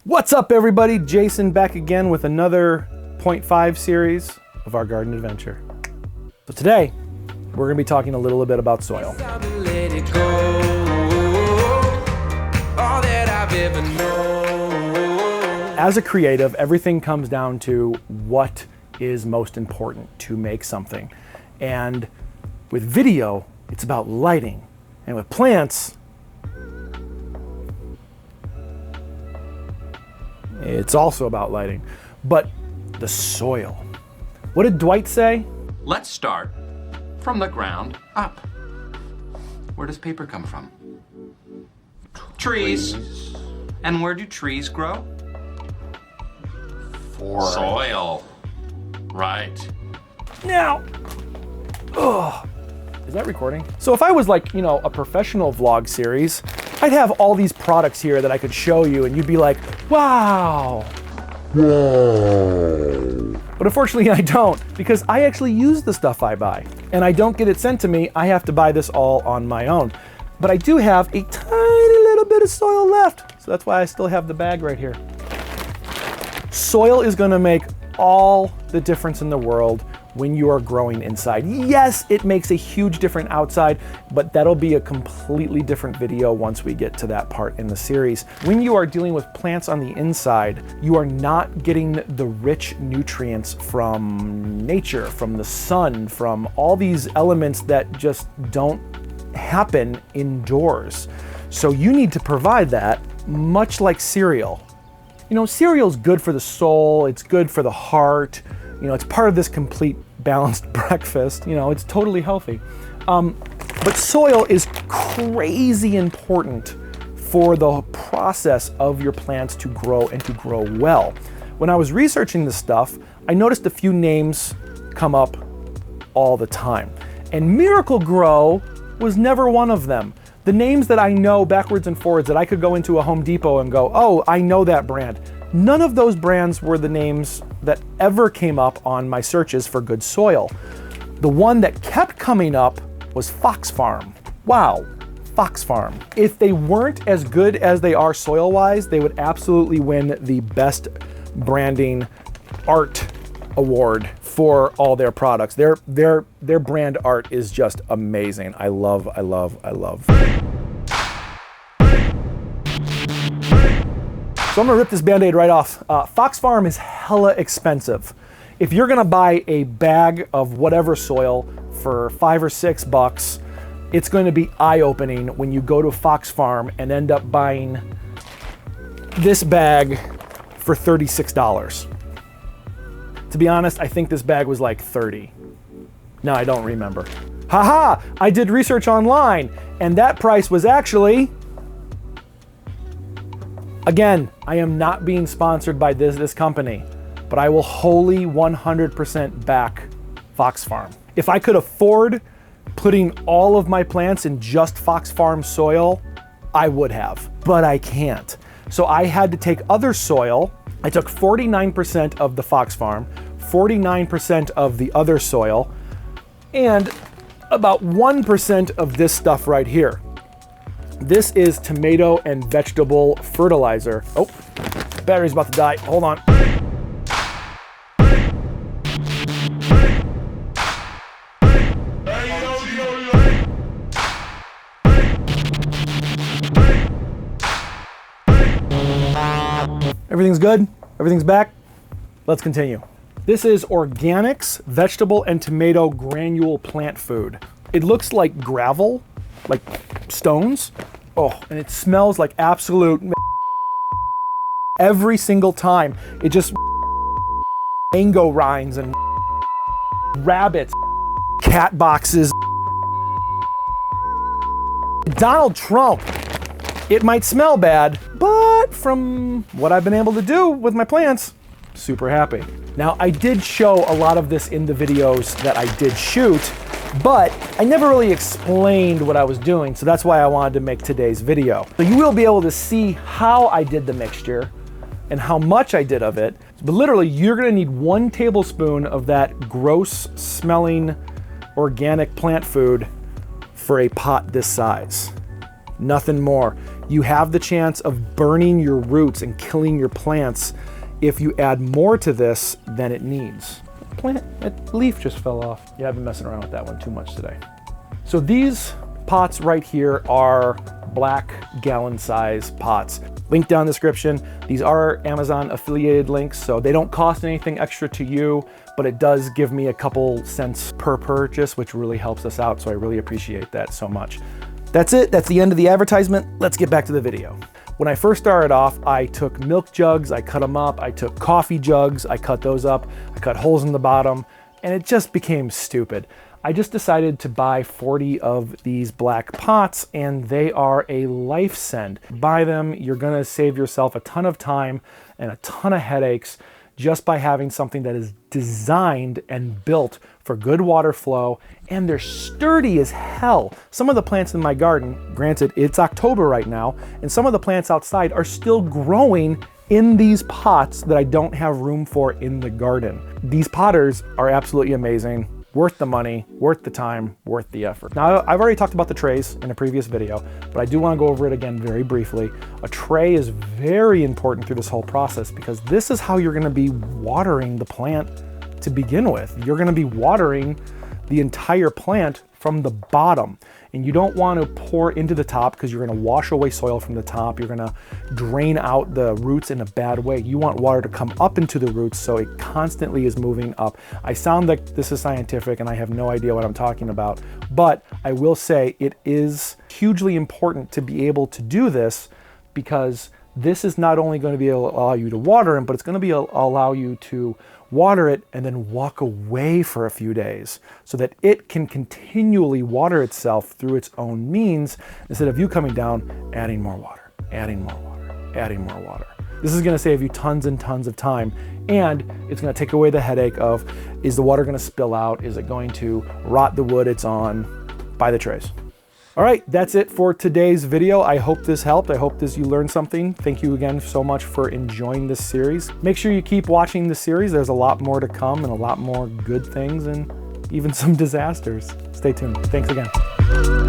What's up everybody? Jason back again with another 0.5 series of our garden adventure. So today, we're gonna be talking a little bit about soil. As a creative, everything comes down to what is most important to make something. And with video, it's about lighting. And with plants, it's also about lighting. But the soil. What did Dwight say? Let's start from the ground up. Where does paper come from? Trees. And where do trees grow? Soil. Right. Now, is that recording? So if I was like, a professional vlog series, I'd have all these products here that I could show you and you'd be like, wow. Whoa. But unfortunately I don't, because I actually use the stuff I buy and I don't get it sent to me. I have to buy this all on my own. But I do have a tiny little bit of soil left. So that's why I still have the bag right here. Soil is gonna make all the difference in the world when you are growing inside. Yes, it makes a huge difference outside, but that'll be a completely different video once we get to that part in the series. When you are dealing with plants on the inside, you are not getting the rich nutrients from nature, from the sun, from all these elements that just don't happen indoors. So you need to provide that, much like cereal. Cereal's good for the soul, it's good for the heart, it's part of this complete balanced breakfast, it's totally healthy. But soil is crazy important for the process of your plants to grow and to grow well. When I was researching this stuff, I noticed a few names come up all the time. And Miracle-Gro was never one of them. The names that I know backwards and forwards that I could go into a Home Depot and go, oh, I know that brand. None of those brands were the names that ever came up on my searches for good soil. The one that kept coming up was Fox Farm. Wow, Fox Farm. If they weren't as good as they are soil-wise, they would absolutely win the best branding art award for all their products. Their brand art is just amazing. I love. So I'm gonna rip this Band-Aid right off. Fox Farm is hella expensive. If you're gonna buy a bag of whatever soil for $5 or $6, it's going to be eye-opening when you go to Fox Farm and end up buying this bag for $36. To be honest, I think this bag was like $30. No, I don't remember. Haha, I did research online and that price was actually, again, I am not being sponsored by this company, but I will wholly 100% back Fox Farm. If I could afford putting all of my plants in just Fox Farm soil, I would have, but I can't. So I had to take other soil. I took 49% of the Fox Farm, 49% of the other soil, and about 1% of this stuff right here. This is tomato and vegetable fertilizer. Oh, battery's about to die. Hold on. Everything's good? Everything's back? Let's continue. This is Organics Vegetable and Tomato Granule Plant Food. It looks like gravel, like stones. Oh, and it smells like absolute every single time. It just mango rinds and rabbits, cat boxes. Donald Trump. It might smell bad, but from what I've been able to do with my plants, super happy. Now, I did show a lot of this in the videos that I did shoot, but I never really explained what I was doing, so that's why I wanted to make today's video. So you will be able to see how I did the mixture and how much I did of it, but literally you're gonna need 1 tablespoon of that gross smelling organic plant food for a pot this size. Nothing more. You have the chance of burning your roots and killing your plants if you add more to this than it needs. That leaf just fell off. Yeah, I've been messing around with that one too much today. So these pots right here are black gallon size pots. Link down in the description. These are Amazon affiliated links, so they don't cost anything extra to you, but it does give me a couple cents per purchase, which really helps us out, so I really appreciate that so much. That's it, that's the end of the advertisement. Let's get back to the video. When I first started off, I took milk jugs, I cut them up, I took coffee jugs, I cut those up, I cut holes in the bottom, and it just became stupid. I just decided to buy 40 of these black pots, and they are a life send. Buy them, you're gonna save yourself a ton of time and a ton of headaches just by having something that is designed and built for good water flow, and they're sturdy as hell. Some of the plants in my garden, granted it's October right now, and some of the plants outside are still growing in these pots that I don't have room for in the garden. These potters are absolutely amazing. Worth the money, worth the time, worth the effort. Now, I've already talked about the trays in a previous video, but I do want to go over it again very briefly. A tray is very important through this whole process because this is how you're going to be watering the plant to begin with. You're going to be watering the entire plant from the bottom, and you don't want to pour into the top because you're going to wash away soil from the top. You're going to drain out the roots in a bad way. You want water to come up into the roots so it constantly is moving up. I sound like this is scientific and I have no idea what I'm talking about, but I will say it is hugely important to be able to do this because this is not only going to be able to allow you to water it, but it's going to be allow you to water it and then walk away for a few days so that it can continually water itself through its own means instead of you coming down, adding more water, adding more water, adding more water. This is going to save you tons and tons of time, and it's going to take away the headache of, is the water going to spill out? Is it going to rot the wood it's on? Buy the trays. All right, that's it for today's video. I hope this helped. I hope you learned something. Thank you again so much for enjoying this series. Make sure you keep watching the series. There's a lot more to come and a lot more good things and even some disasters. Stay tuned. Thanks again.